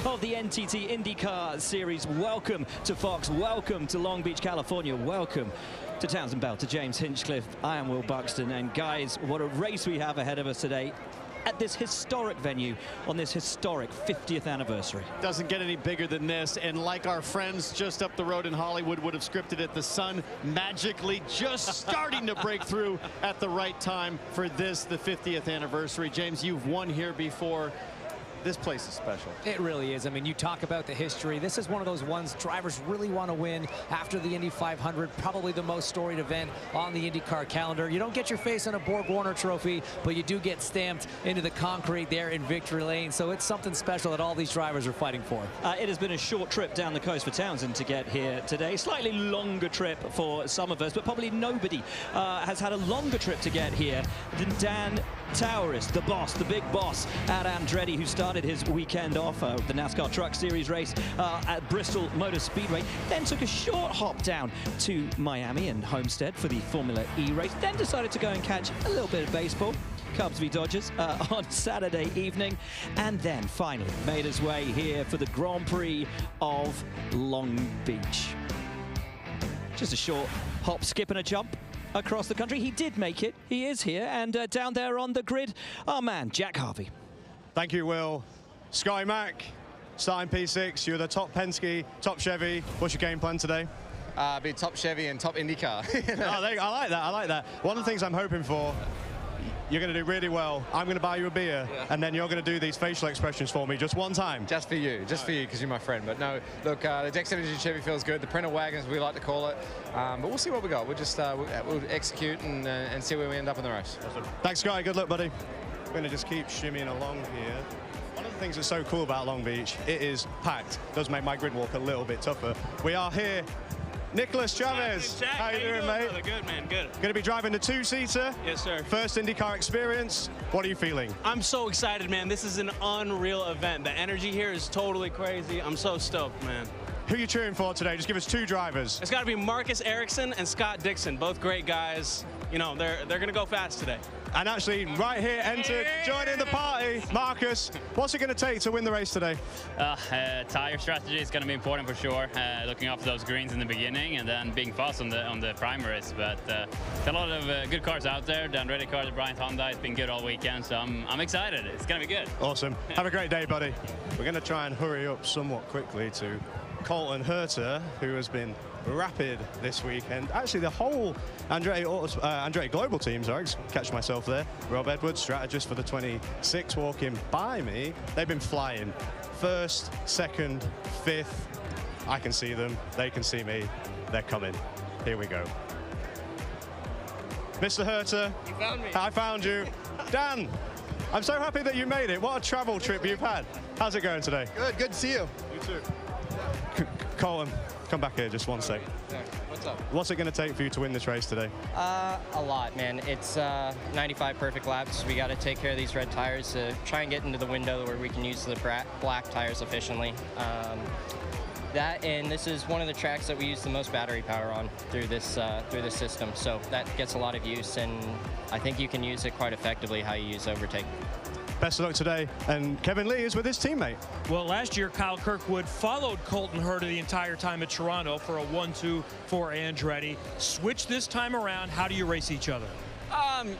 of the NTT INDYCAR Series. Welcome to Fox, welcome to Long Beach, California, welcome to Townsend Bell, to James Hinchcliffe. I am Will Buxton, and guys, what a race we have ahead of us today at this historic venue on this historic 50th anniversary. Doesn't get any bigger than this, and like our friends just up the road in Hollywood would have scripted it, the sun magically just starting to break through at the right time for this, the 50th anniversary. James, you've won here before. This place is special. It really is. I mean, you talk about the history. This is one of those ones drivers really want to win after the Indy 500, probably the most storied event on the IndyCar calendar. You don't get your face on a Borg Warner trophy, but you do get stamped into the concrete there in Victory Lane. So it's something special that all these drivers are fighting for. It has been a short trip down the coast for Townsend to get here today. Slightly longer trip for some of us, but probably nobody has had a longer trip to get here than Dan Tauris, the boss, the big boss at Andretti, who started his weekend off the NASCAR Truck Series race at Bristol Motor Speedway, then took a short hop down to Miami and Homestead for the Formula E race, then decided to go and catch a little bit of baseball, Cubs v Dodgers, on Saturday evening, and then finally made his way here for the Grand Prix of Long Beach. Just a short hop, skip and a jump across the country. He did make it. He is here, and down there on the grid, our man, Jack Harvey. Thank you, Will. Sky Mac, starting P6. You're the top Penske, top Chevy. What's your game plan today? Be top Chevy and top IndyCar. I like that. I like that. One of the things I'm hoping for, you're going to do really well. I'm going to buy you a beer, and then you're going to do these facial expressions for me just one time. Just for you, because you're my friend. But no, look, the Dex Energy Chevy feels good. The Printer Wagons, we like to call it. But we'll see what we got. We'll just we'll execute and see where we end up in the race. Awesome. Thanks, Sky. Good luck, buddy. We're going to just keep shimmying along here. One of the things that's so cool about Long Beach, it is packed. It does make my grid walk a little bit tougher. We are here. Nicholas Chavez, Jack, how you doing, mate? Good, man, good. Going to be driving the two-seater. Yes, sir. First IndyCar experience. What are you feeling? I'm so excited, man. This is an unreal event. The energy here is totally crazy. I'm so stoked, man. Who are you cheering for today? Just give us two drivers. It's got to be Marcus Ericsson and Scott Dixon, both great guys. You know, they're going to go fast today. And actually, right here, entered, joining the party, Marcus. What's it going to take to win the race today? Tire strategy is going to be important for sure. Looking after those greens in the beginning and then being fast on the primaries. But there's a lot of good cars out there. The Andretti car, the Bryant Honda, has been good all weekend. So I'm excited. It's going to be good. Awesome. Have a great day, buddy. We're going to try and hurry up somewhat quickly to Colton Herter, who has been rapid this weekend. Actually, the whole Andretti Global team, sorry, catch myself there. Rob Edwards, strategist for the 26, walking by me. They've been flying. First, second, fifth. I can see them. They can see me. They're coming. Here we go. Mr. Herter. You found me. I found you. Dan, I'm so happy that you made it. What a travel trip you've had. How's it going today? Good to see you. You too. Colin, come back here just one sec. Yeah, what's up? What's it going to take for you to win this race today? A lot, man. It's 95 perfect laps. We got to take care of these red tires to try and get into the window where we can use the black tires efficiently. And this is one of the tracks that we use the most battery power on through this system. So that gets a lot of use, and I think you can use it quite effectively how you use overtake. Best of luck today. And Kevin Lee is with his teammate. Well, last year, Kyle Kirkwood followed Colton Herter the entire time at Toronto for a 1-2 for Andretti. Switch this time around. How do you race each other?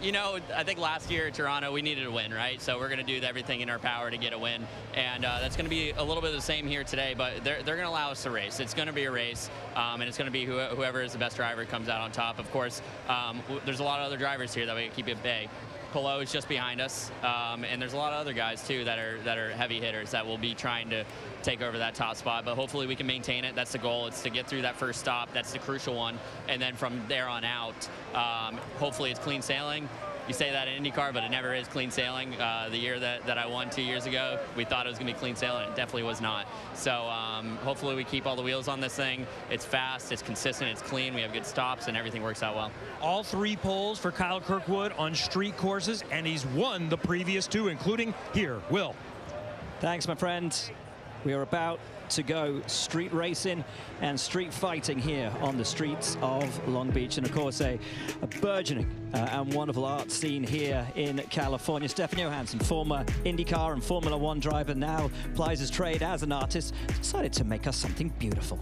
You know, I think last year at Toronto, we needed a win, right? So we're going to do everything in our power to get a win. And that's going to be a little bit of the same here today, but they're going to allow us to race. It's going to be a race, and it's going to be whoever is the best driver comes out on top. Of course, there's a lot of other drivers here that we can keep at bay. Polo is just behind us, and there's a lot of other guys too that are heavy hitters that will be trying to take over that top spot, but hopefully we can maintain it. That's the goal. It's to get through that first stop. That's the crucial one, and then from there on out, hopefully it's clean sailing. You say that in IndyCar, but it never is clean sailing. The year that I won 2 years ago, we thought it was going to be clean sailing. It definitely was not. So hopefully we keep all the wheels on this thing. It's fast, it's consistent, it's clean. We have good stops, and everything works out well. All 3 poles for Kyle Kirkwood on street courses, and he's won the previous 2, including here. Will. Thanks, my friend. We are about to go. Street racing and street fighting here on the streets of Long Beach. And of course, a burgeoning and wonderful art scene here in California. Stefan Johansson, former INDYCAR and Formula One driver, now plies his trade as an artist, decided to make us something beautiful.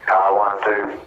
Car 1, 2.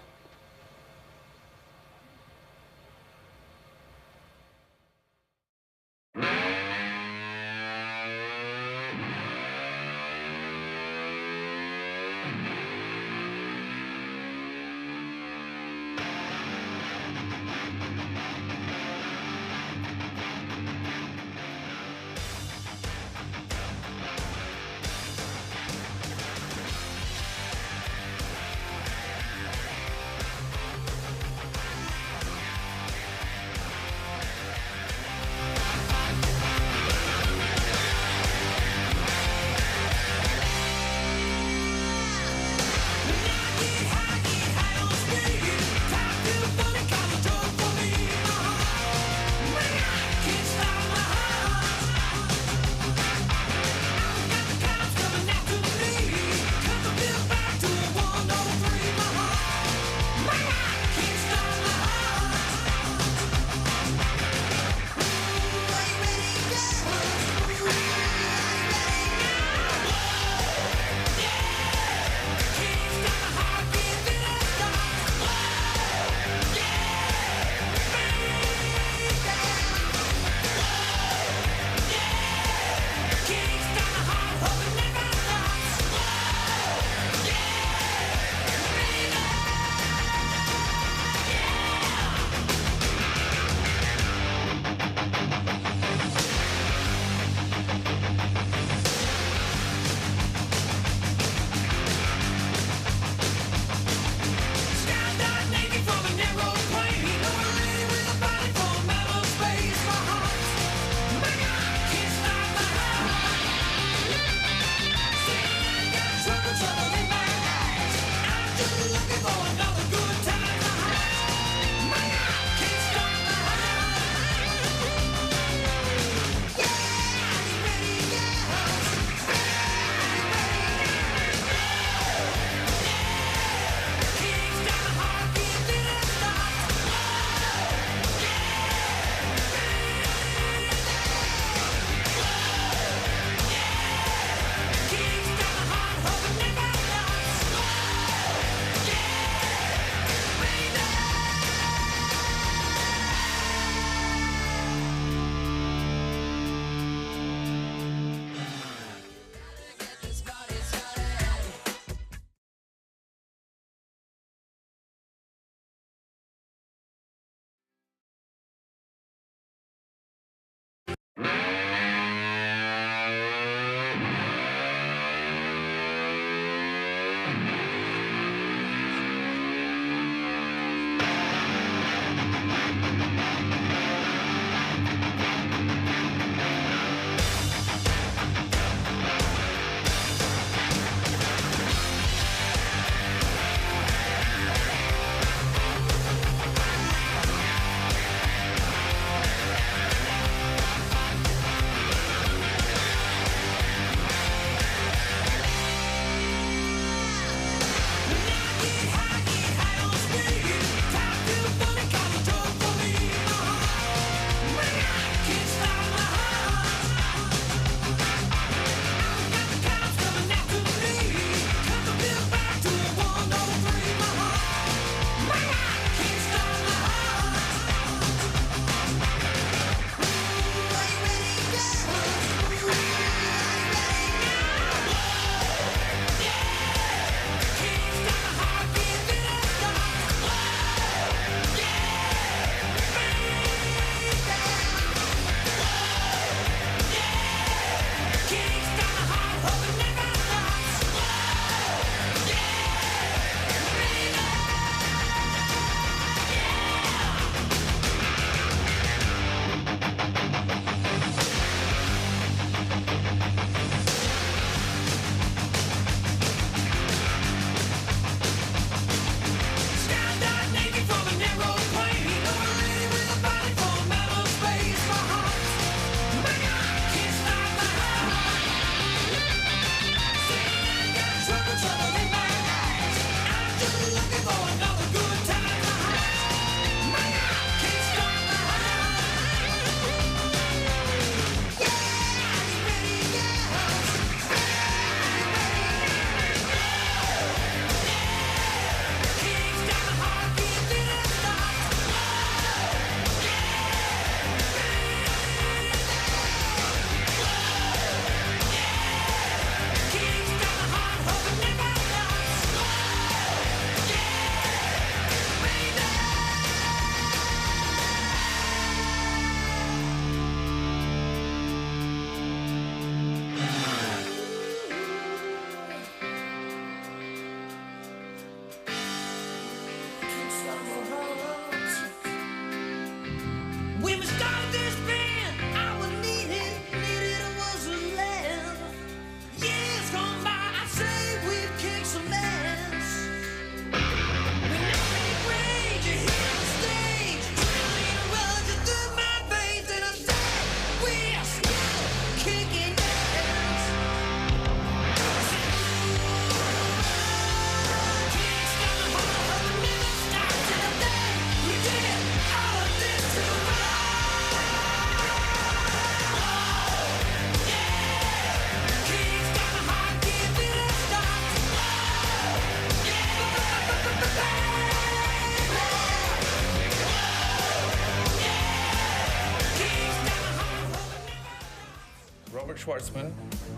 Schwartzman,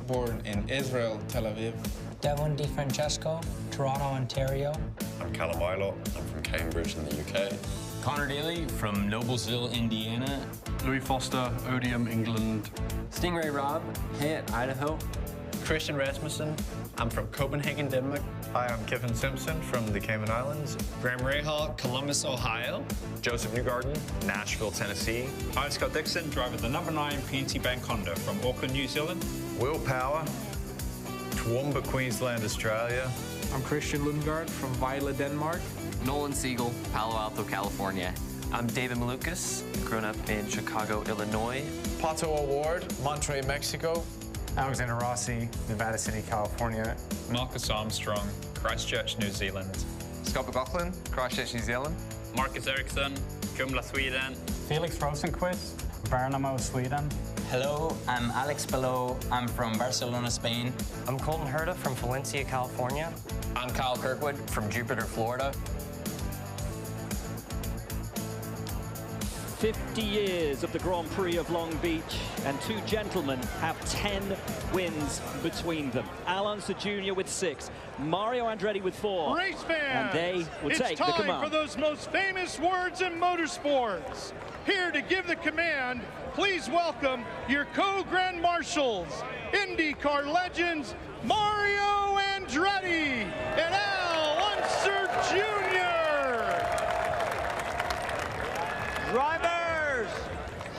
born in Israel, Tel Aviv. Devon DiFrancesco, Toronto, Ontario. I'm Callum Milo. I'm from Cambridge in the UK. Connor Daly from Noblesville, Indiana. Louis Foster, Odium, England. Stingray Rob, Hayat, Idaho. Christian Rasmussen. I'm from Copenhagen, Denmark. Hi, I'm Kevin Simpson from the Cayman Islands. Graham Rahal, Columbus, Ohio. Joseph Newgarden, Nashville, Tennessee. Hi, Scott Dixon, driver of the number 9 PNC Bank Honda from Auckland, New Zealand. Will Power, Toowoomba, Queensland, Australia. I'm Christian Lundgaard from Vejle, Denmark. Nolan Siegel, Palo Alto, California. I'm David Malukas, grown up in Chicago, Illinois. Pato Award, Monterrey, Mexico. Alexander Rossi, Nevada City, California. Marcus Armstrong, Christchurch, New Zealand. Scott McLaughlin, Christchurch, New Zealand. Marcus Eriksson, Kumla, Sweden. Felix Rosenquist, Värnamo, Sweden. Hello, I'm Alex Below. I'm from Barcelona, Spain. I'm Colton Herta from Valencia, California. I'm Kyle Kirkwood from Jupiter, Florida. 50 years of the Grand Prix of Long Beach, and two gentlemen have 10 wins between them. Alonso Jr. with 6, Mario Andretti with 4. Race fans, and they will take the command. It's time for those most famous words in motorsports. Here to give the command, please welcome your co-grand marshals, IndyCar legends, Mario Andretti and Alonso Jr. Drivers,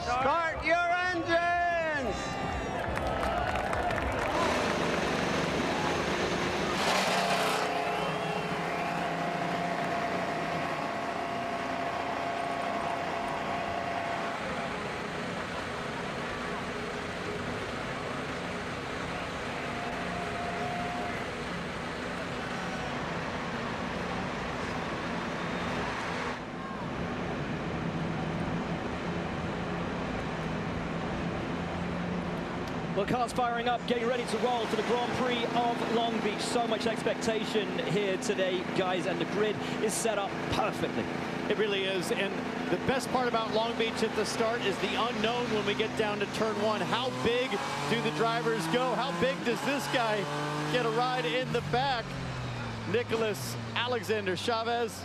start your engines! Well, cars firing up, getting ready to roll for the Grand Prix of Long Beach. So much expectation here today, guys, and the grid is set up perfectly. It really is, and the best part about Long Beach at the start is the unknown when we get down to turn 1. How big do the drivers go? How big does this guy get a ride in the back? Nicholas Alexander Chavez,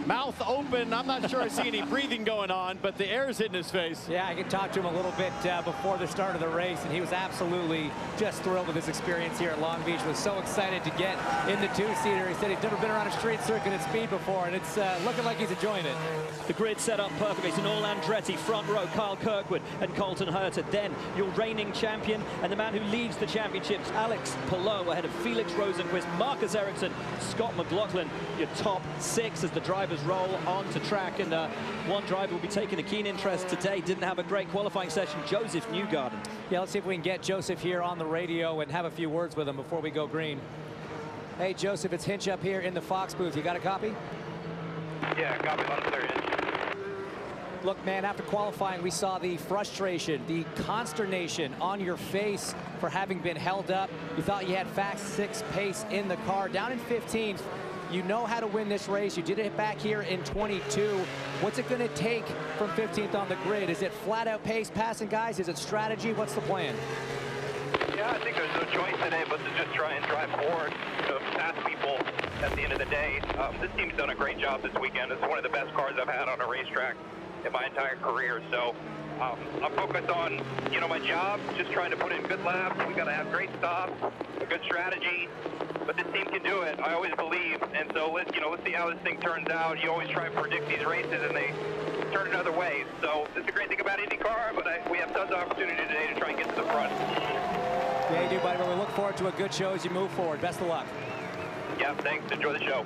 mouth open. I'm not sure I see any breathing going on, but the air is hitting his face. Yeah, I could talk to him a little bit before the start of the race, and he was absolutely just thrilled with his experience here at Long Beach. Was so excited to get in the 2-seater. He said he's never been around a street circuit at speed before, and it's looking like he's enjoying it. The grid set up perfectly. It's an all Andretti, front row, Kyle Kirkwood and Colton Herta. Then your reigning champion and the man who leads the championships, Alex Palou, ahead of Felix Rosenquist, Marcus Ericsson, Scott McLaughlin. Your top 6 as the drivers roll onto track, and one driver will be taking a keen interest today. Didn't have a great qualifying session, Joseph Newgarden. Yeah, let's see if we can get Joseph here on the radio and have a few words with him before we go green. Hey, Joseph, it's Hinch up here in the Fox booth. You got a copy? Yeah, copy. Look, man, after qualifying, we saw the frustration, the consternation on your face for having been held up. You thought you had fast 6 pace in the car. Down in 15th, you know how to win this race. You did it back here in 22. What's it going to take from 15th on the grid? Is it flat-out pace, passing guys? Is it strategy? What's the plan? Yeah, I think there's no choice today but to just try and drive forward to pass people at the end of the day. This team's done a great job this weekend. It's one of the best cars I've had on a racetrack in my entire career. So I'm focused on, my job, just trying to put in good laps. We got to have great stops, a good strategy, but this team can do it. I always believe, and so let's see how this thing turns out. You always try and predict these races, and they turn another way. So it's a great thing about IndyCar, but we have tons of opportunity today to try and get to the front. Yeah, you do, buddy. Well, we look forward to a good show as you move forward. Best of luck. Yeah, thanks. Enjoy the show.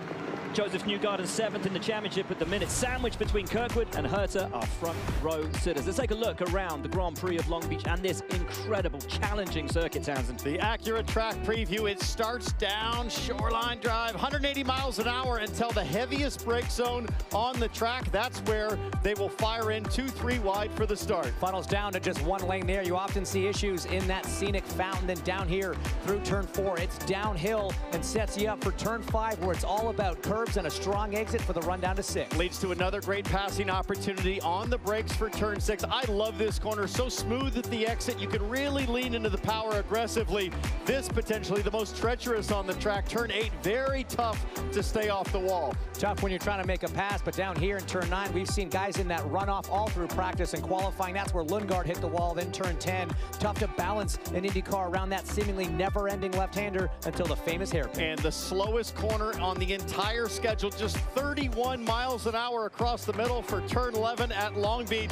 Joseph Newgarden 7th in the championship at the minute. Sandwiched between Kirkwood and Herta, our front row sitters. Let's take a look around the Grand Prix of Long Beach and this incredible, challenging circuit, Townsend. The Acura track preview. It starts down Shoreline Drive, 180 miles an hour until the heaviest brake zone on the track. That's where they will fire in 2-3 wide for the start. Funnels down to just 1 lane there. You often see issues in that scenic fountain. Then down here through turn 4, it's downhill and sets you up for turn 5, where it's all about curves curves and a strong exit for the run down to 6. Leads to another great passing opportunity on the brakes for turn 6. I love this corner. So smooth at the exit. You can really lean into the power aggressively. This potentially the most treacherous on the track. Turn 8, very tough to stay off the wall. Tough when you're trying to make a pass, but down here in turn 9, we've seen guys in that runoff all through practice and qualifying. That's where Lundgaard hit the wall. Then turn 10. Tough to balance an IndyCar around that seemingly never-ending left-hander until the famous hairpin. And the slowest corner on the entire schedule, just 31 miles an hour across the middle for turn 11 at Long Beach.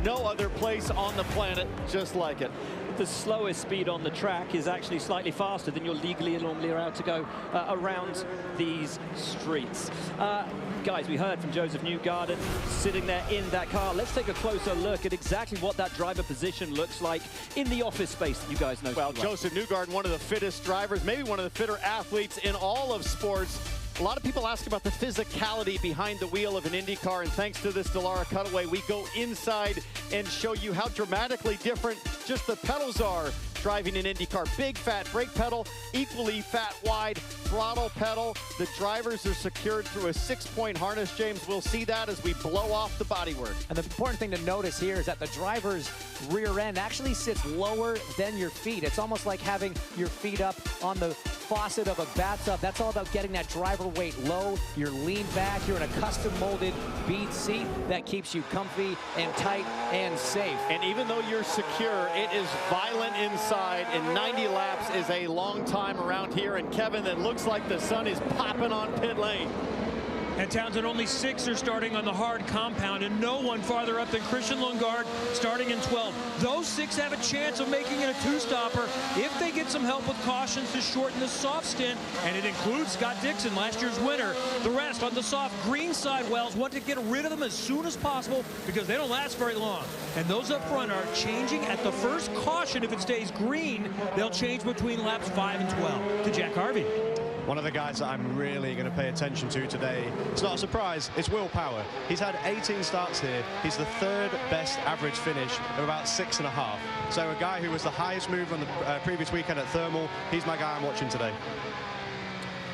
No other place on the planet just like it. The slowest speed on the track is actually slightly faster than you're legally normally allowed to go around these streets. Guys, we heard from Joseph Newgarden sitting there in that car. Let's take a closer look at exactly what that driver position looks like in the office space that you guys know. Well, Joseph Newgarden, one of the fittest drivers, maybe one of the fitter athletes in all of sports. A lot of people ask about the physicality behind the wheel of an IndyCar, and thanks to this Dallara cutaway, we go inside and show you how dramatically different just the pedals are driving an IndyCar. Big fat brake pedal, equally fat wide throttle pedal. The drivers are secured through a 6-point harness, James. We'll see that as we blow off the bodywork. And the important thing to notice here is that the driver's rear end actually sits lower than your feet. It's almost like having your feet up on the faucet of a bathtub. That's all about getting that driver weight low. You're leaned back. You're in a custom molded bead seat that keeps you comfy and tight and safe. And even though you're secure, it is violent inside, and 90 laps is a long time around here. And Kevin, that looks like the sun is popping on pit lane. And Townsend, only 6 are starting on the hard compound, and no one farther up than Christian Lundgaard starting in 12. Those 6 have a chance of making it a 2-stopper if they get some help with cautions to shorten the soft stint, and it includes Scott Dixon, last year's winner. The rest on the soft green side wells want to get rid of them as soon as possible because they don't last very long. And those up front are changing at the first caution. If it stays green, they'll change between laps 5 and 12. To Jack Harvey. One of the guys that I'm really going to pay attention to today, it's not a surprise, it's Will Power. He's had 18 starts here. He's the 3rd best average finish of about 6.5. So a guy who was the highest mover on the previous weekend at Thermal, he's my guy I'm watching today.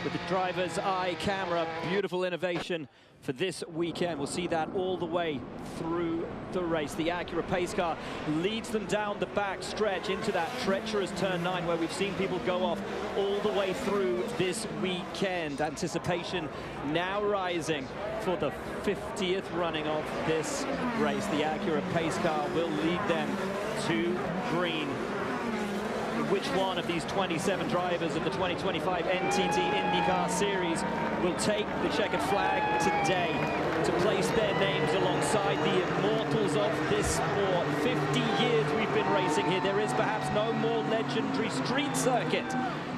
With the driver's eye camera, beautiful innovation for this weekend. We'll see that all the way through the race. The Acura pace car leads them down the back stretch into that treacherous turn 9 where we've seen people go off all the way through this weekend. Anticipation now rising for the 50th running of this race. The Acura pace car will lead them to green. Which one of these 27 drivers of the 2025 NTT IndyCar Series will take the checkered flag today to place their names alongside the immortals of this sport? 50 years we've been racing here. There is perhaps no more legendary street circuit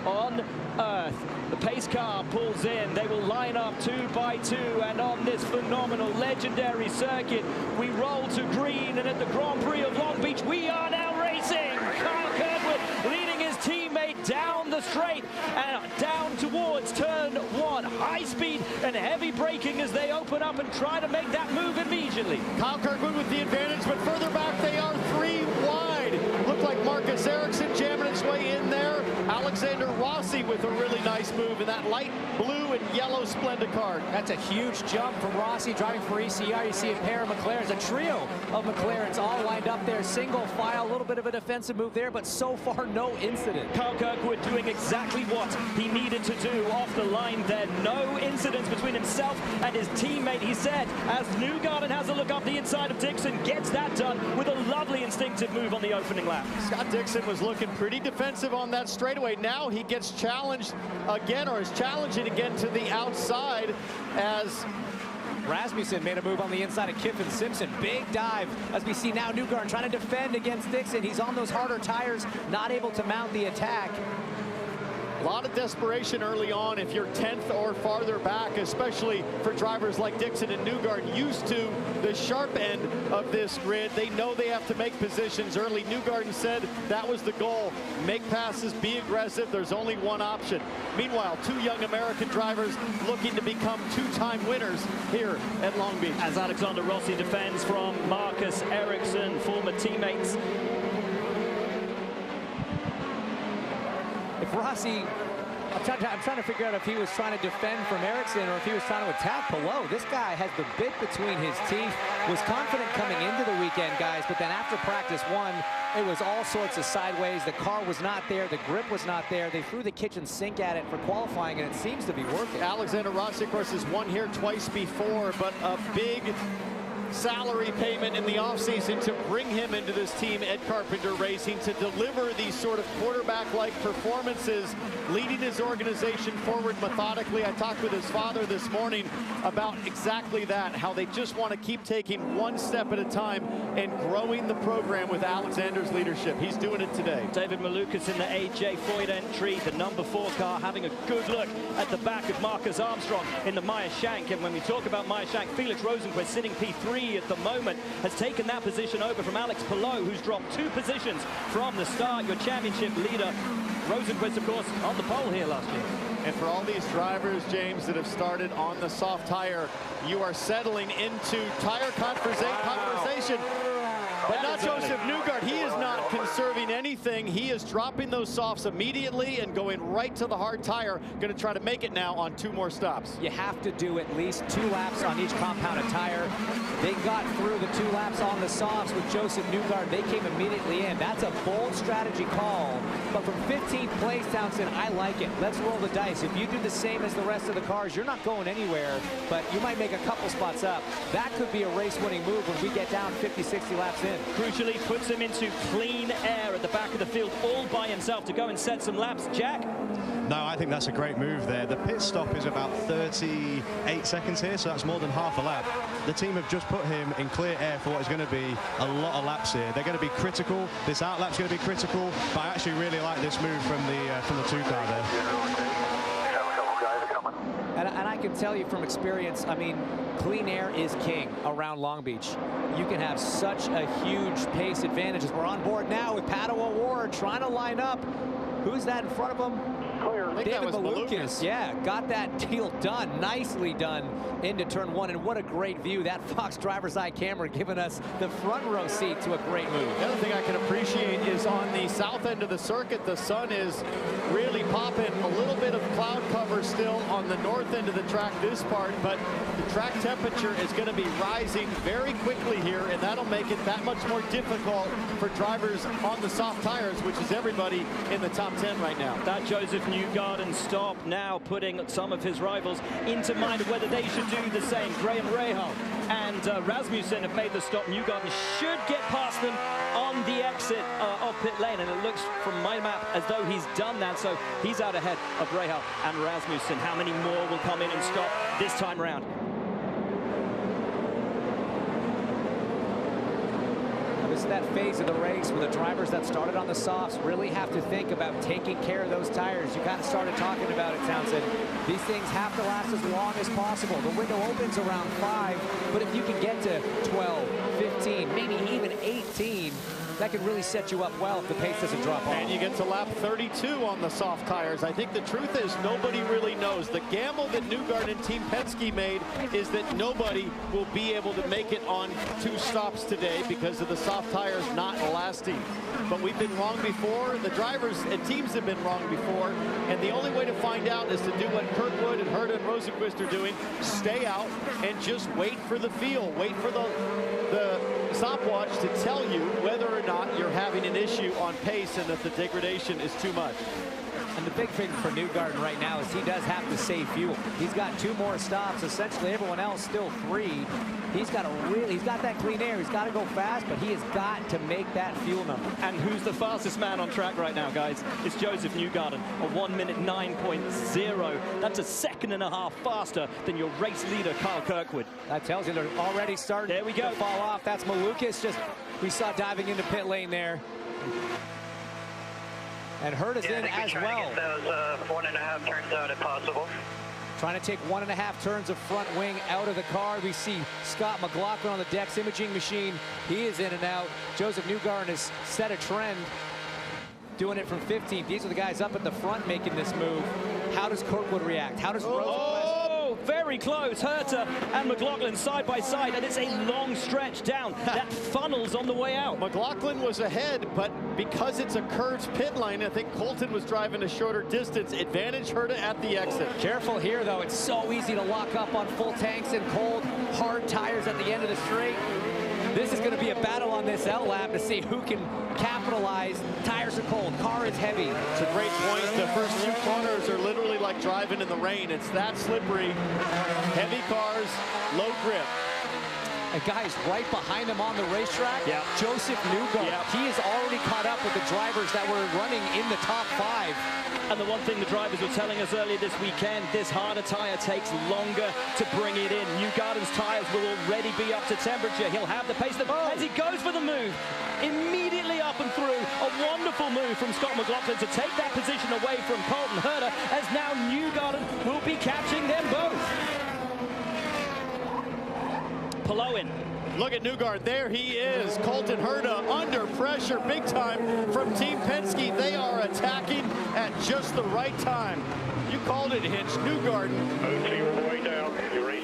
on earth. The pace car pulls in. They will line up 2 by 2, and on this phenomenal legendary circuit, we roll to green, and at the Grand Prix of Long Beach, we are now racing. Kyle Kirkwood leading his teammate down the straight and down towards turn 1. High speed and heavy braking as they open up and try to make that move immediately. Kyle Kirkwood with the advantage, but further back they are 3 wide. Looked like Marcus Ericsson jamming his way in there. Alexander Rossi with a really nice move in that light blue and yellow Splenda car. That's a huge jump from Rossi driving for ECR. You see a pair of McLarens, a trio of McLarens all lined up there, single file, a little bit of a defensive move there, but so far no incident. Kyle Kirkwood doing exactly what he needed to do off the line there. No incidents between himself and his teammate, he said, as Newgarden has a look up the inside of Dixon, gets that done with a lovely instinctive move on the opening lap. Scott Dixon was looking pretty defensive on that straightaway. Now he gets challenged again, or is challenging again to the outside as Rasmussen made a move on the inside of Kiffin Simpson. Big dive as we see now Newgarden trying to defend against Dixon. He's on those harder tires, not able to mount the attack. A lot of desperation early on if you're 10th or farther back, especially for drivers like Dixon and Newgarden, used to the sharp end of this grid. They know they have to make positions early. Newgarden said that was the goal. Make passes, be aggressive. There's only one option. Meanwhile, 2 young American drivers looking to become 2-time winners here at Long Beach. As Alexander Rossi defends from Marcus Ericsson, former teammates. If if Rossi, I'm trying to figure out if he was trying to defend from Ericsson or if he was trying to attack Palou. This guy has the bit between his teeth, was confident coming into the weekend, guys, but then after practice one, it was all sorts of sideways. The car was not there. The grip was not there. They threw the kitchen sink at it for qualifying, and it seems to be working. Alexander Rossi, of course, has won here twice before, but a big salary payment in the offseason to bring him into this team, Ed Carpenter Racing, to deliver these sort of quarterback-like performances, leading his organization forward methodically. I talked with his father this morning about exactly that, how they just want to keep taking one step at a time and growing the program with Alexander's leadership. He's doing it today. David Malukas in the AJ Foyt entry, the number 4 car, having a good look at the back of Marcus Armstrong in the Meyer Shank. And when we talk about Meyer Shank, Felix Rosenquist sitting P3 at the moment, has taken that position over from Alex Palou, who's dropped 2 positions from the start. Your championship leader, Rosenquist, of course, on the pole here last year. And for all these drivers, James, that have started on the soft tire, you are settling into tire conversation. But not Joseph Newgard. He is not conserving anything. He is dropping those softs immediately and going right to the hard tire. Going to try to make it now on 2 more stops. You have to do at least 2 laps on each compounded tire. They got through the 2 laps on the softs with Joseph Newgard. They came immediately in. That's a bold strategy call. But from 15th place, Townsend, I like it. Let's roll the dice. If you do the same as the rest of the cars, you're not going anywhere, but you might make a couple spots up. That could be a race-winning move when we get down 50, 60 laps in. Crucially, puts him into clean air at the back of the field all by himself to go and set some laps. Jack? No, I think that's a great move there. The pit stop is about 38 seconds here, so that's more than half a lap. The team have just put him in clear air for what is going to be a lot of laps here. They're going to be critical. This outlap's going to be critical, but I actually really like this move from the 2 car there. And I can tell you from experience, I mean, clean air is king around Long Beach. You can have such a huge pace advantage. As we're on board now with Pato O'Ward trying to line up. Who's that in front of him? Clear. David Malukas. Yeah, got that deal done. Nicely done into turn 1. And what a great view. That Fox driver's eye camera giving us the front row seat to a great move. The other thing I can appreciate is on the south end of the circuit, the sun is really popping. A little bit of cloud cover still on the north end of the track this part, but the track temperature is going to be rising very quickly here, and that'll make it that much more difficult for drivers on the soft tires, which is everybody in the top 10 right now. That Joseph Newgarden stop now putting some of his rivals into mind of whether they should do the same. Graham Rahal and Rasmussen have made the stop. Newgarden should get past them on the exit of pit lane, and it looks from my map as though he's done that, so he's out ahead of Rahal and Rasmussen. How many more will come in and stop this time round? This is that phase of the race where the drivers that started on the softs really have to think about taking care of those tires. You kind of started talking about it, Townsend. These things have to last as long as possible. The window opens around 5, but if you can get to 12, 15, maybe even 18, that could really set you up well if the pace doesn't drop off. And you get to lap 32 on the soft tires. I think the truth is nobody really knows. The gamble that Newgarden and Team Penske made is that nobody will be able to make it on 2 stops today because of the soft tires not lasting. But we've been wrong before. The drivers and teams have been wrong before. And the only way to find out is to do what Kirkwood and Herta and Rosenquist are doing. Stay out and just wait for the feel. Wait for the stopwatch to tell you whether or not you're having an issue on pace and that the degradation is too much. And the big thing for Newgarden right now is he does have to save fuel. He's got 2 more stops. Essentially, everyone else still 3. He's got that clean air. He's got to go fast, but he has got to make that fuel number. And who's the fastest man on track right now, guys? It's Joseph Newgarden, a 1:09.0. That's a 1.5 seconds faster than your race leader, Kyle Kirkwood. That tells you they're already starting there we go. to fall off. That's Malukas we saw diving into pit lane there. And Herta's in as well. Get those 1.5 turns out if possible. Trying to take 1.5 turns of front wing out of the car. We see Scott McLaughlin on the Dex imaging machine. He is in and out. Joseph Newgarden has set a trend, doing it from 15th. These are the guys up at the front making this move. How does Kirkwood react? How does Rosenquist? Oh, very close. Herta and McLaughlin side by side, and it's a long stretch down that funnels on the way out. McLaughlin was ahead, but because it's a curved pit lane, I think Colton was driving a shorter distance. Advantage Herta at the exit. Careful here, though. It's so easy to lock up on full tanks and cold, hard tires at the end of the straight. This is going to be a battle on this L-lap to see who can capitalize. Tires are cold, car is heavy. It's a great point. The first few corners are literally like driving in the rain. It's that slippery. Heavy cars, low grip. And guys, right behind him on the racetrack, Joseph Newgarden. He is already caught up with the drivers that were running in the top 5. And the one thing the drivers were telling us earlier this weekend, this harder tire takes longer to bring it in. Newgarden's tires will already be up to temperature. He'll have the pace as he goes for the move. Immediately up and through. A wonderful move from Scott McLaughlin to take that position away from Colton Herta, as now Newgarden will be catching them both. Palou in. Look at Newgarden. There he is. Colton Herta under pressure big time from Team Penske. They are attacking at just the right time. You called it, Hinch. Newgarden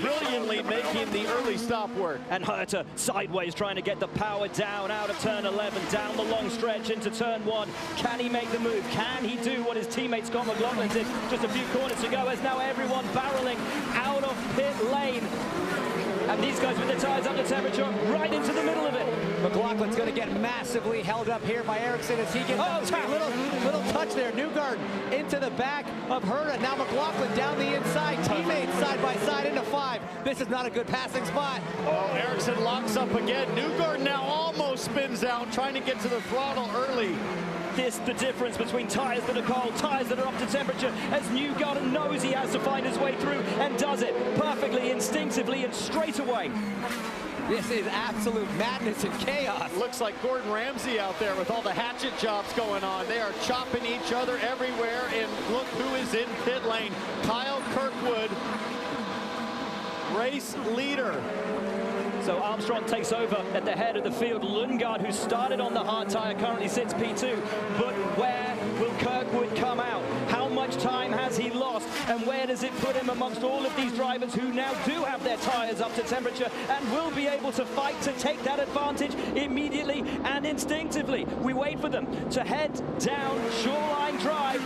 brilliantly making the early stop work. And Herta sideways trying to get the power down out of turn 11, down the long stretch into turn 1. Can he make the move? Can he do what his teammate Scott McLaughlin did just a few corners ago, as now everyone barreling out of pit lane? And these guys with their tires under temperature right into the middle of it. McLaughlin's going to get massively held up here by Ericsson as he gets little touch there. Newgarden into the back of Herta. Now McLaughlin down the inside. Teammates side by side into 5. This is not a good passing spot. Oh, Ericsson locks up again. Newgarden now almost spins out, trying to get to the throttle early. This the difference between tires that are cold, tires that are up to temperature, as Newgarden knows he has to find his way through and does it perfectly, instinctively, and straight away. This is absolute madness and chaos. Looks like Gordon Ramsay out there with all the hatchet jobs going on. They are chopping each other everywhere, and look who is in pit lane. Kyle Kirkwood, race leader. So Armstrong takes over at the head of the field. Lundgaard, who started on the hard tire, currently sits P2. But where will Kirkwood come out? How much time has he lost? And where does it put him amongst all of these drivers who now do have their tires up to temperature and will be able to fight to take that advantage immedately and instinctively? We wait for them to head down Shoreline Drive.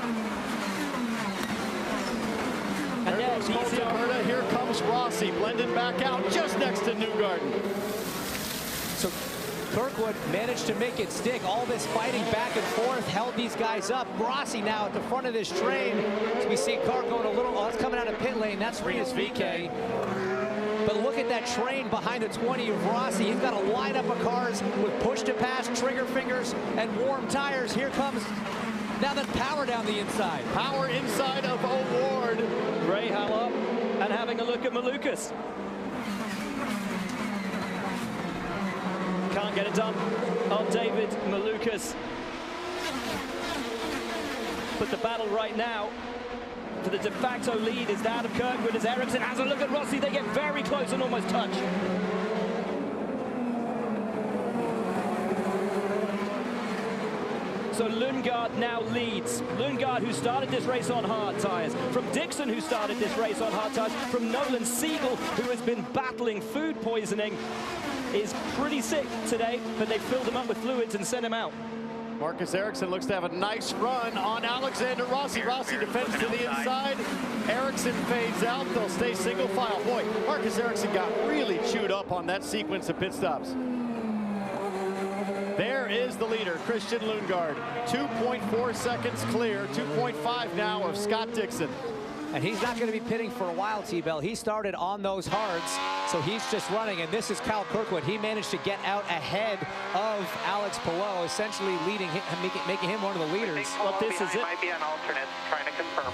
And there goes Colton Herta. Here comes Rossi blending back out just next to Newgarden. So Kirkwood managed to make it stick. All this fighting back and forth held these guys up. Rossi now at the front of this train. So we see Car going a little, that's coming out of pit lane. That's Rias VK. But look at that train behind the 20 of Rossi. He's got a lineup of cars with push to pass, trigger fingers, and warm tires. Here comes now the power down the inside. Power inside of O'Ward. Rahal up and having a look at Malukas. Can't get it done on David Malukas. But the battle right now for the de facto lead is that of Kirkwood, as Ericsson has a look at Rossi. They get very close and almost touch. So Lundgaard now leads. Lundgaard, who started this race on hard tires. From Dixon, who started this race on hard tires. From Nolan Siegel, who has been battling food poisoning. Is pretty sick today, but they filled him up with fluids and sent him out. Marcus Ericsson looks to have a nice run on Alexander Rossi. Rossi defends to the inside. Ericsson fades out. They'll stay single file. Boy, Marcus Ericsson got really chewed up on that sequence of pit stops. There is the leader, Christian Lundgaard. 2.4 seconds clear, 2.5 now of Scott Dixon. And he's not going to be pitting for a while, T-Bell. He started on those hards, so he's just running. And this is Kyle Kirkwood. He managed to get out ahead of Alex Palou, essentially leading him, making him one of the leaders. Well, this is it. Might be on alternate, trying to confirm.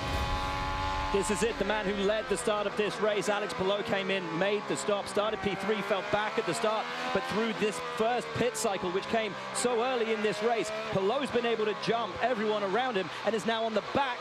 This is it, the man who led the start of this race. Alex Palou came in, made the stop, started P3, fell back at the start, but through this first pit cycle, which came so early in this race, Palou's been able to jump everyone around him and is now on the back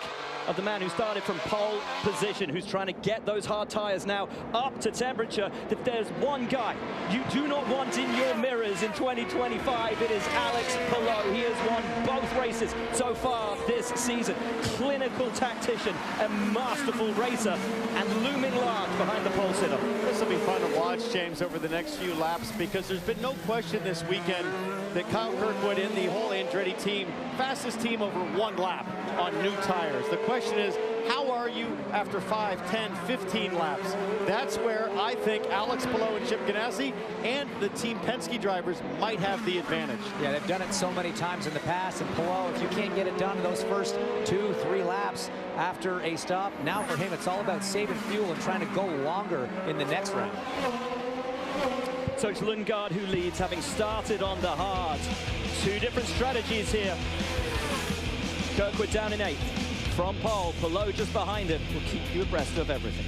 of the man who started from pole position, who's trying to get those hard tires now up to temperature. If there's one guy you do not want in your mirrors in 2025, it is Alex Palou. He has won both races so far this season. Clinical tactician and masterful racer, and looming large behind the pole sitter. This will be fun to watch, James, over the next few laps, because there's been no question this weekend that Kyle Kirkwood in the whole Andretti team, fastest team over 1 lap on new tires. The question is, how are you after 5, 10, 15 laps? That's where I think Alex Palou and Chip Ganassi and the Team Penske drivers might have the advantage. Yeah, they've done it so many times in the past, and Palou, if you can't get it done in those first 2, 3 laps after a stop, now for him it's all about saving fuel and trying to go longer in the next round. So it's Lundgaard who leads, having started on the hard. 2 different strategies here. Kirkwood down in 8th. From pole, Palou just behind him. We'll keep you abreast of everything.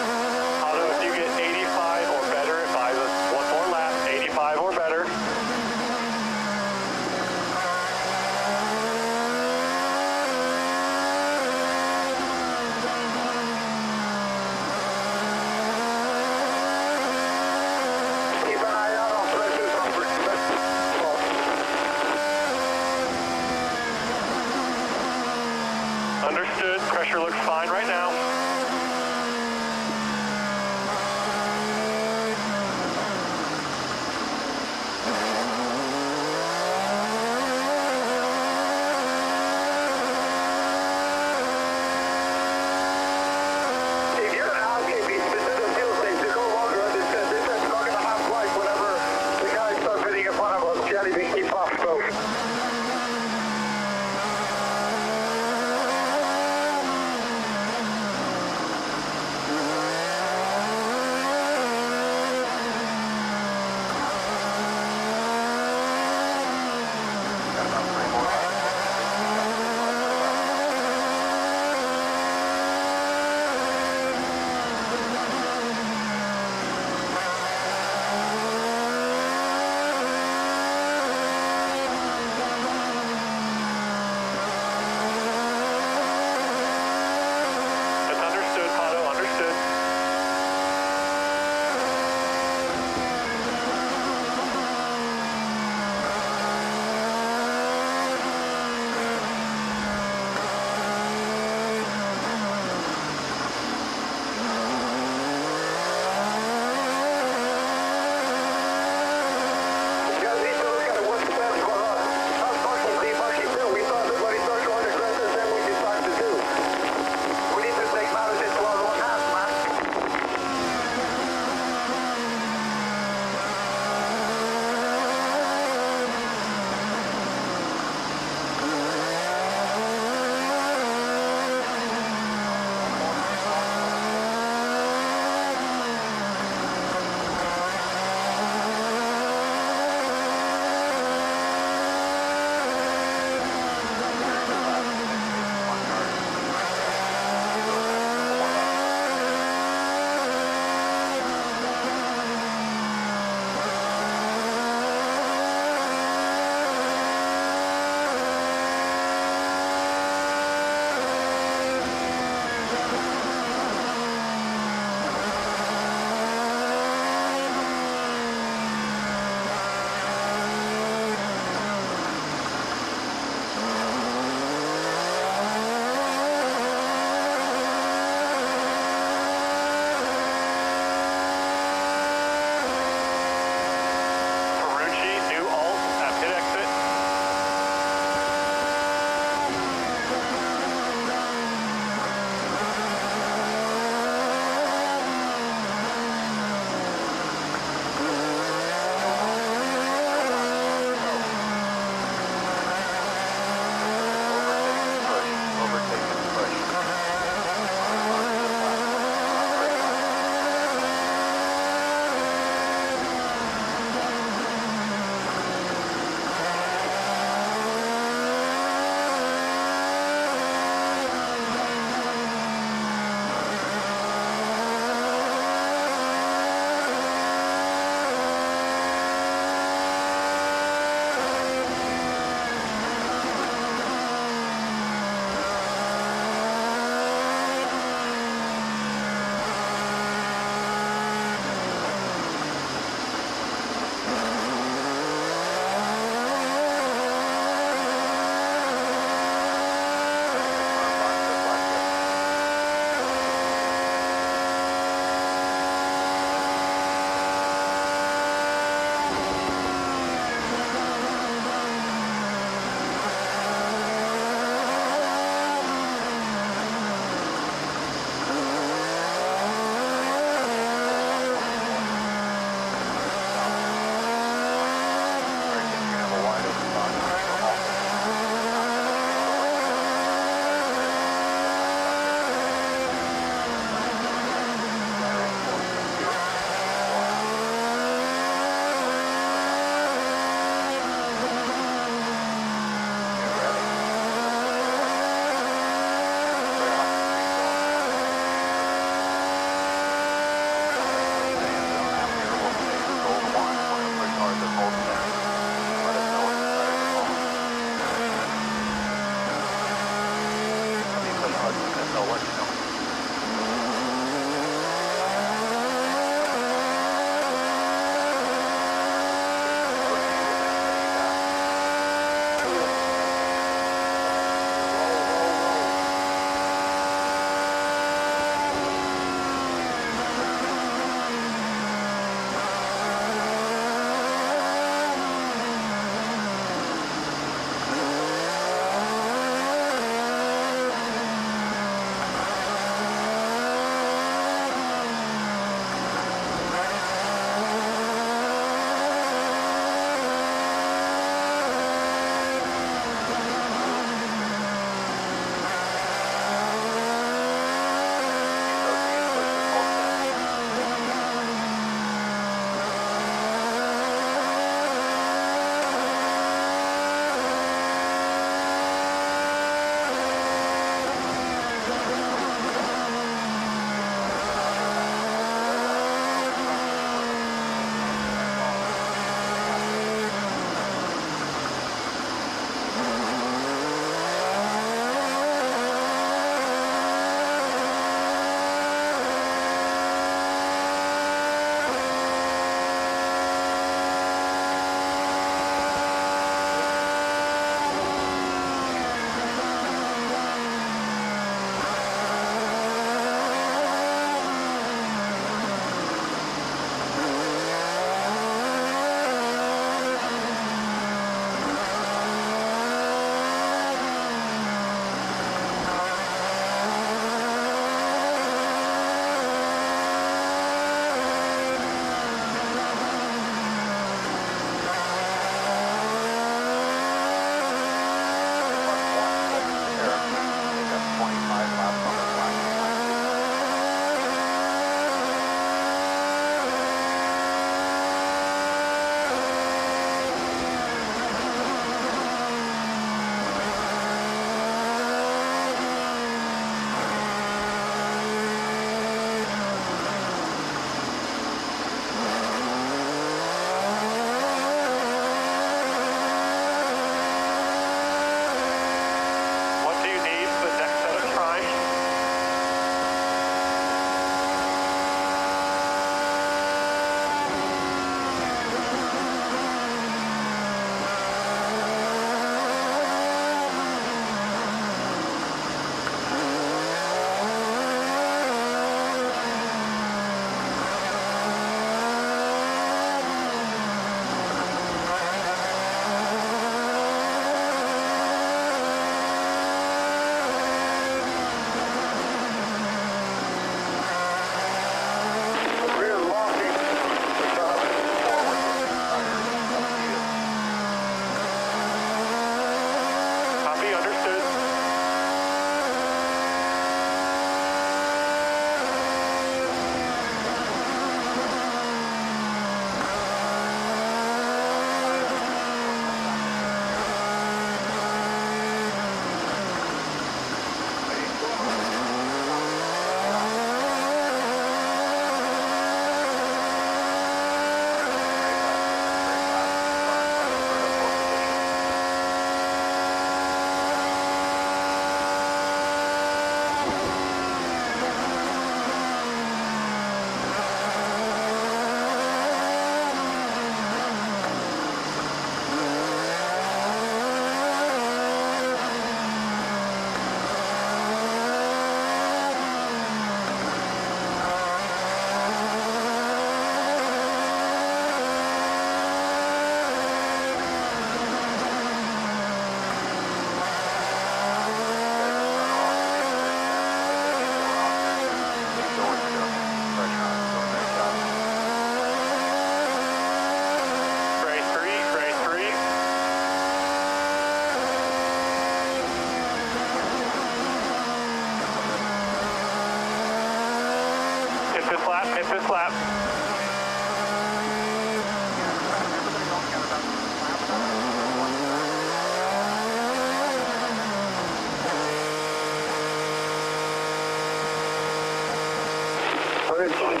bridge.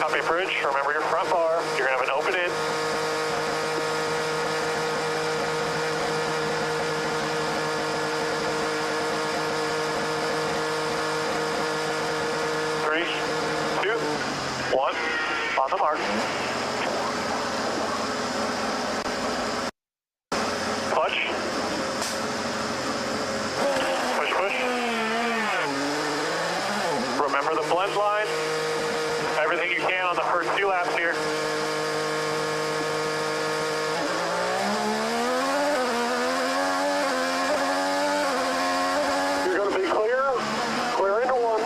Copy bridge. Remember your front bar. You're going to have an open in. Three, two, one. On the mark. Clutch. Push, push. Remember the blend line. Everything you can on the first 2 laps here. You're going to be clear. Clear into 1.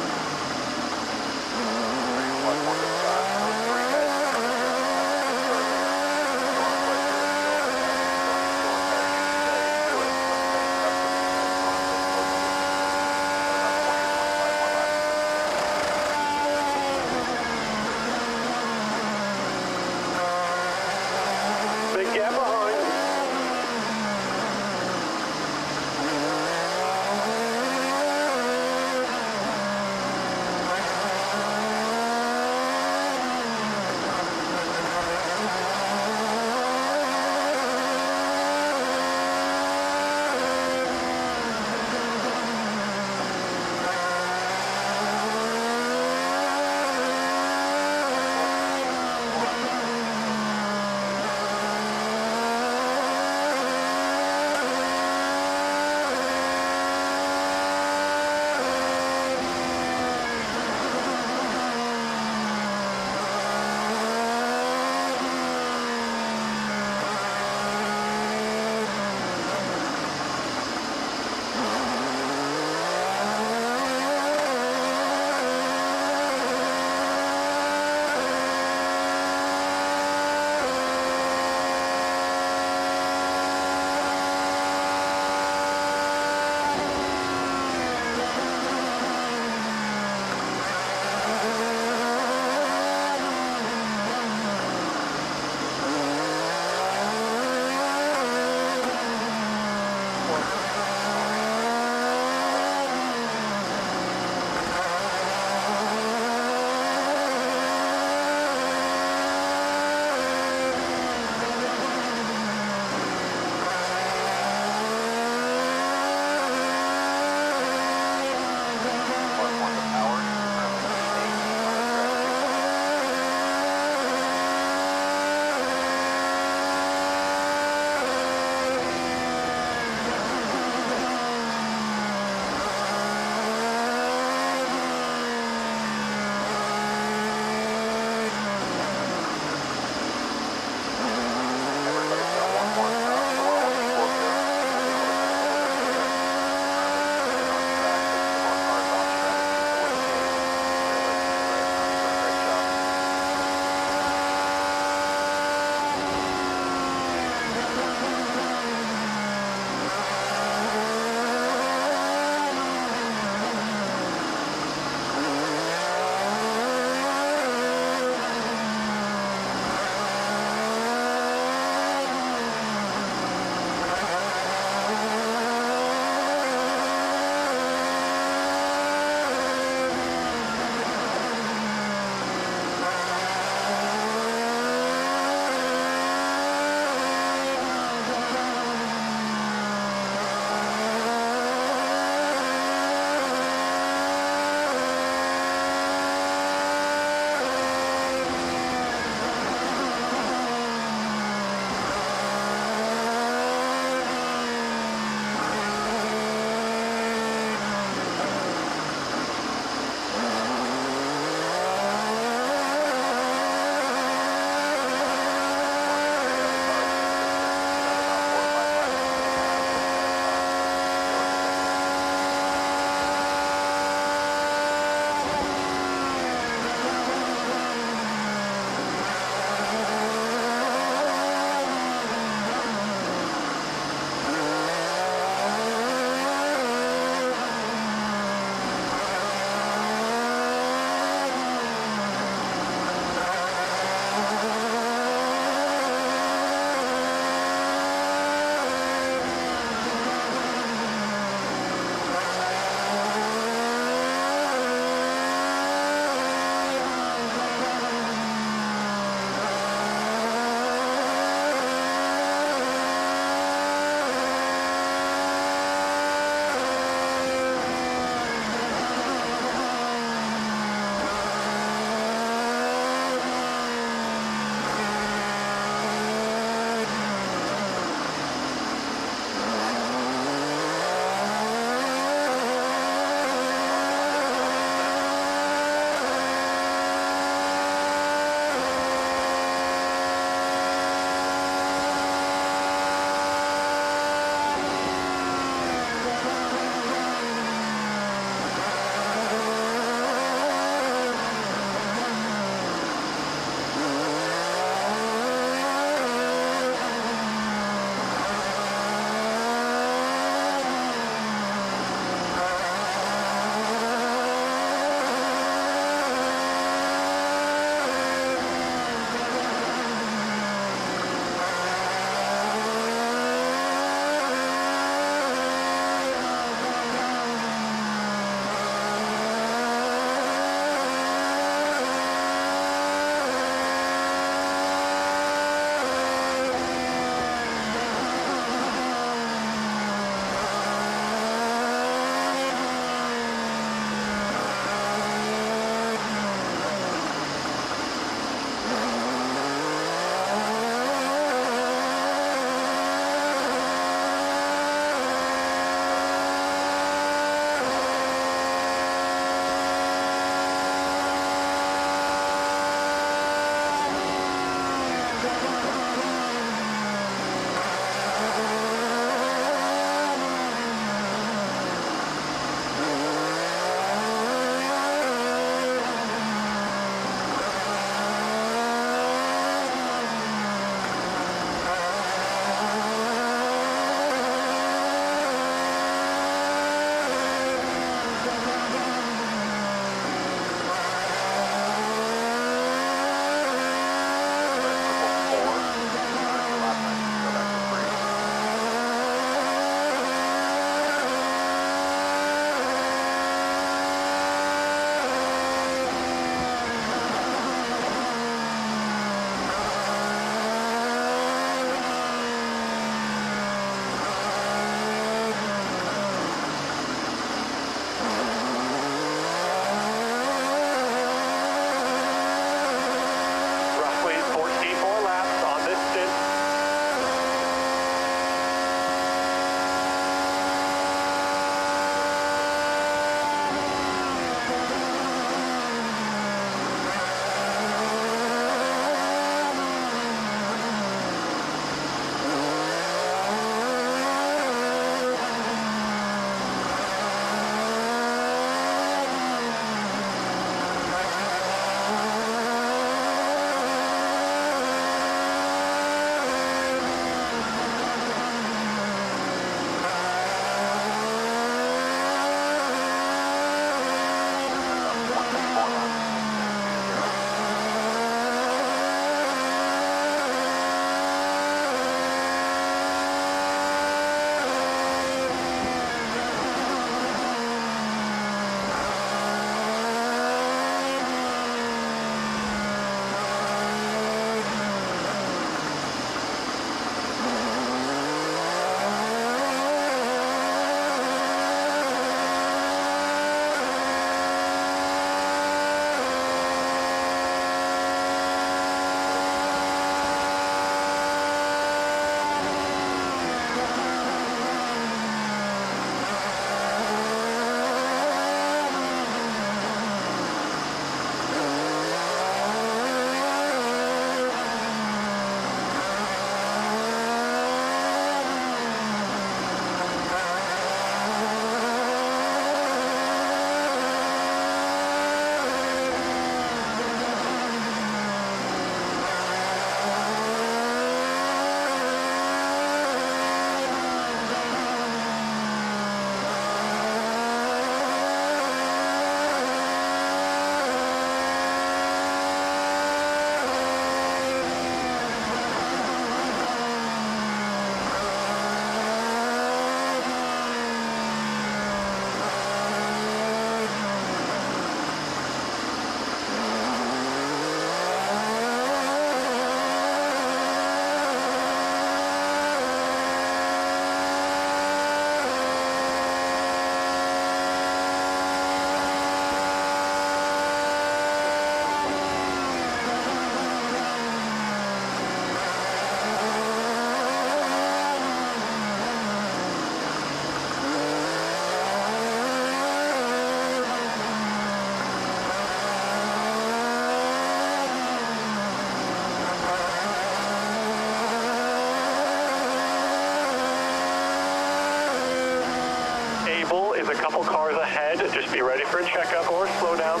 Be ready for a checkup or slow down.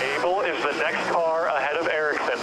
Abel is the next car ahead of Ericsson.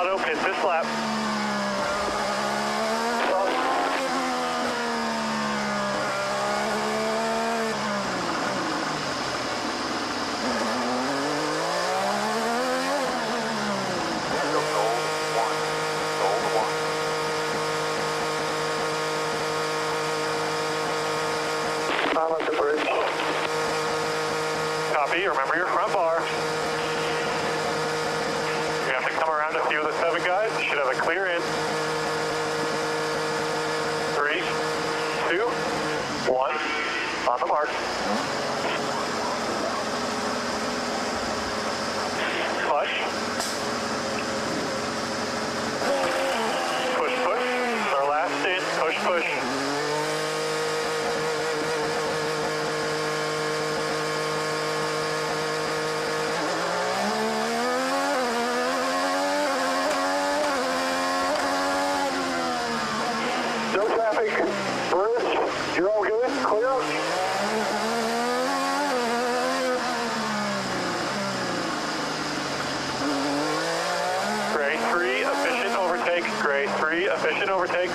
Pato pits this lap. Copy, remember your front bar. You have to come around a few of the 7 guys. You should have a clear in. 3, 2, 1, on the mark. Push. Push, push. This is our last in. Push, push. You're all good? Clear? Grade 3, efficient overtake. Grade 3, efficient overtake.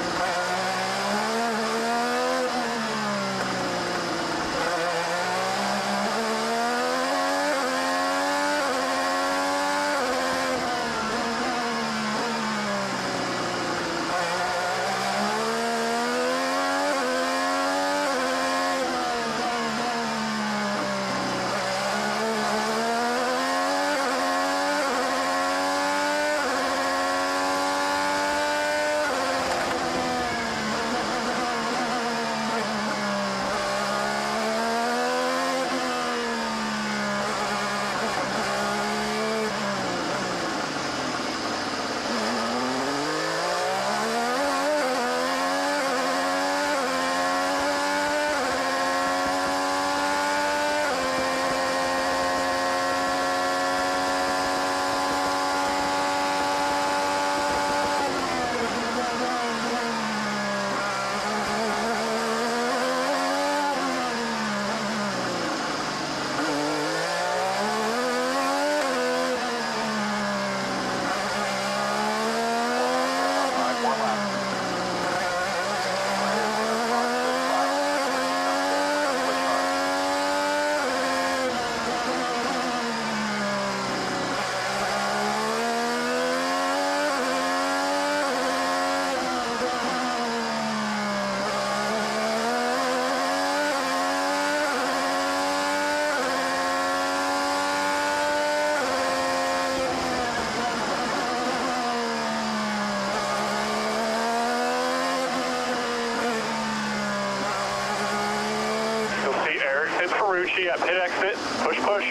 At pit exit, push, push.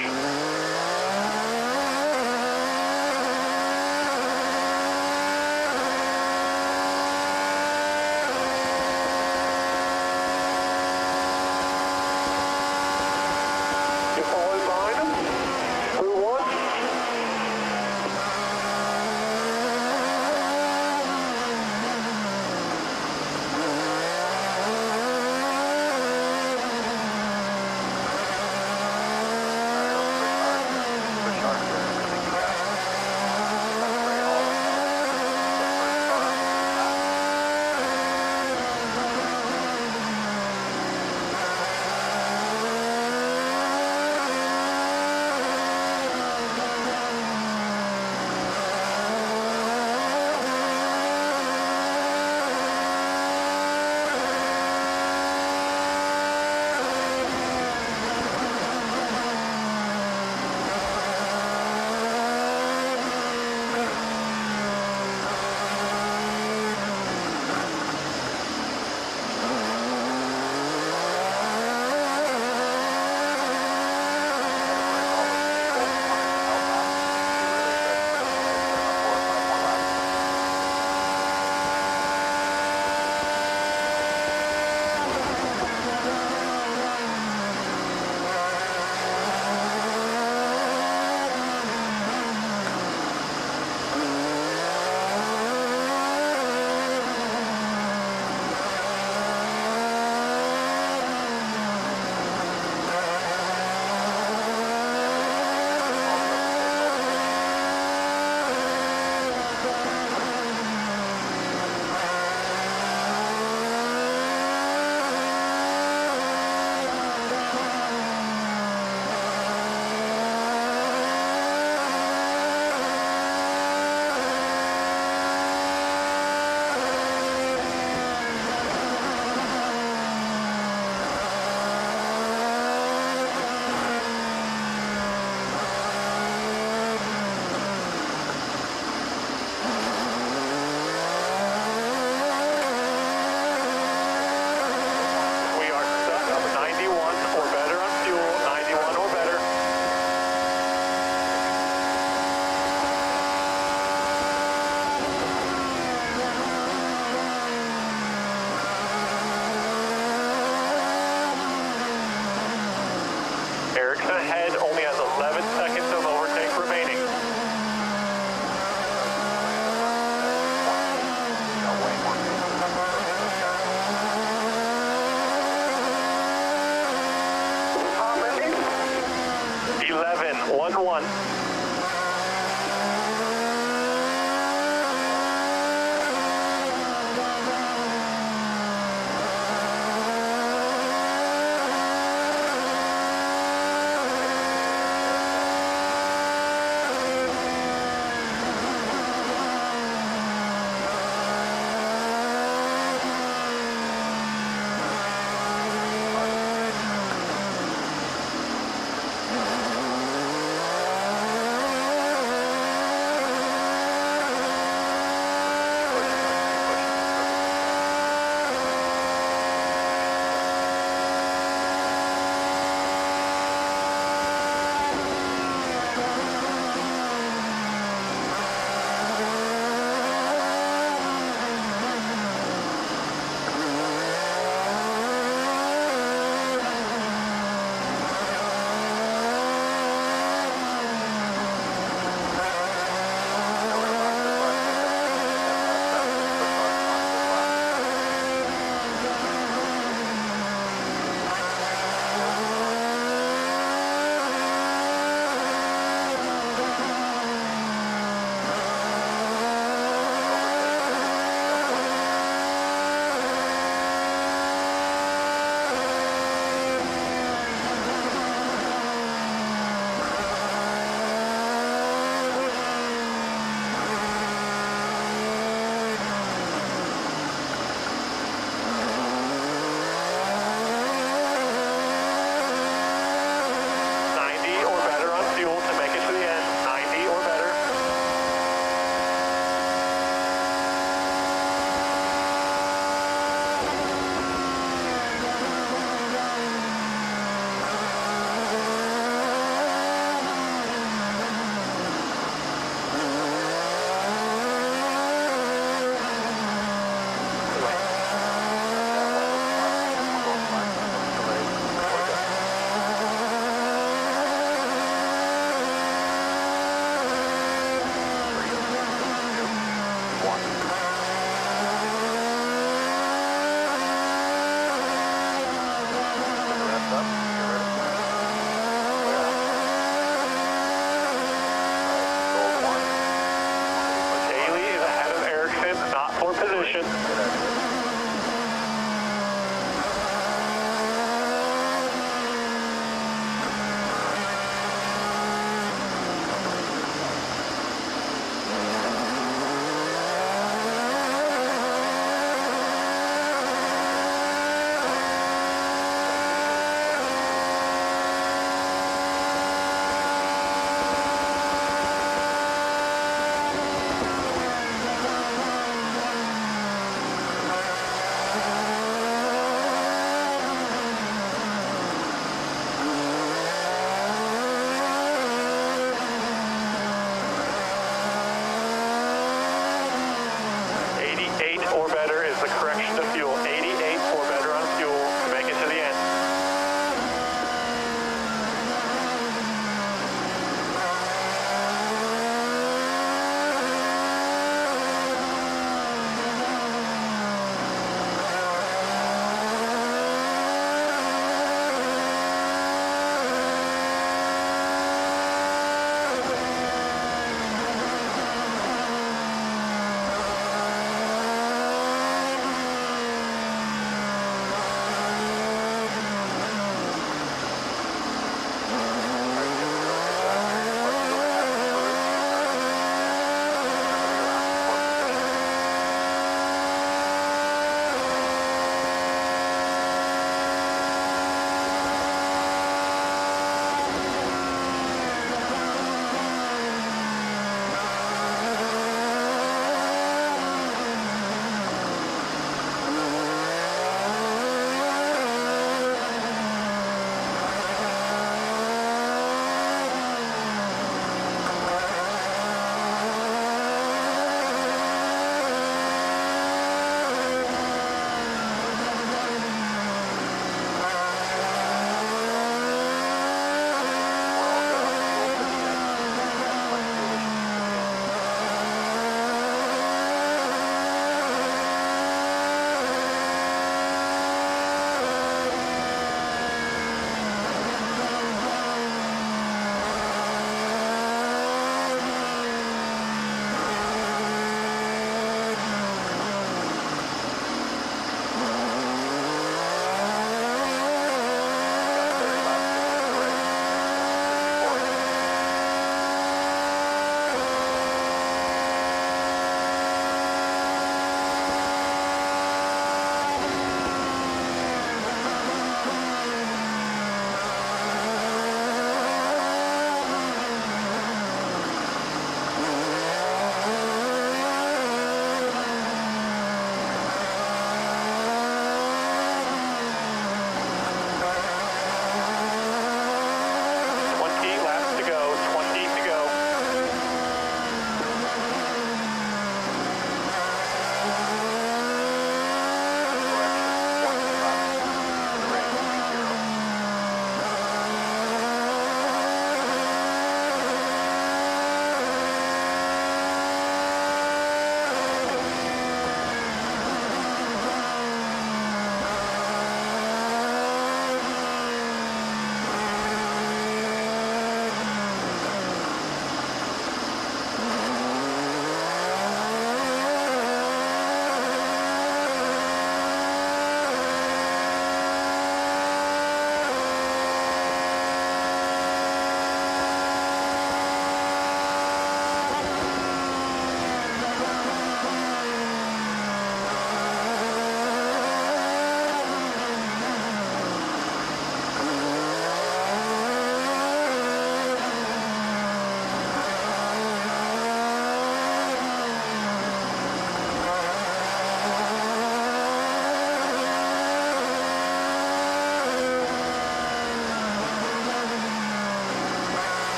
You following behind him? Through 1.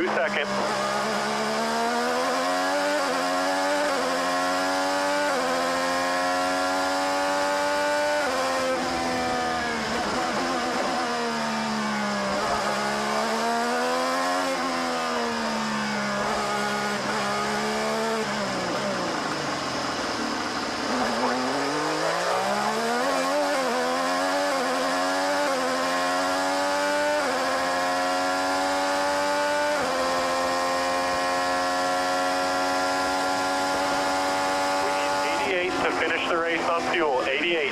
2 seconds. To finish the race on fuel, 88.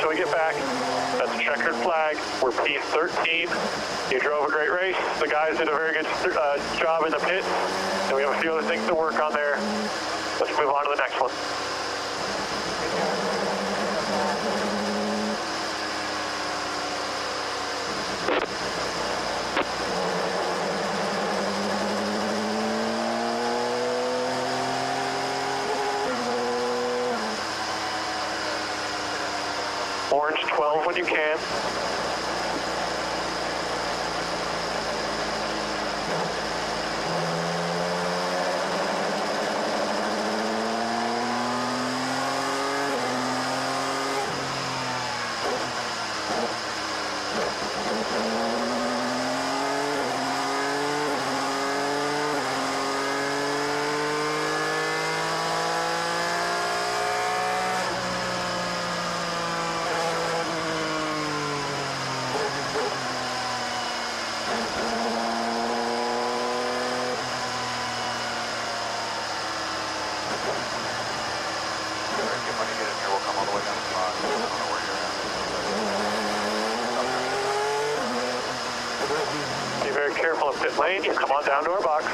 till we get back. That's a checkered flag. We're P13. You drove a great race. The guys did a very good job in the pit, and we have a few other things to work on there. Let's move on to the next one. Orange 12 when you can. Be very careful of pit lane. You come on down to our box.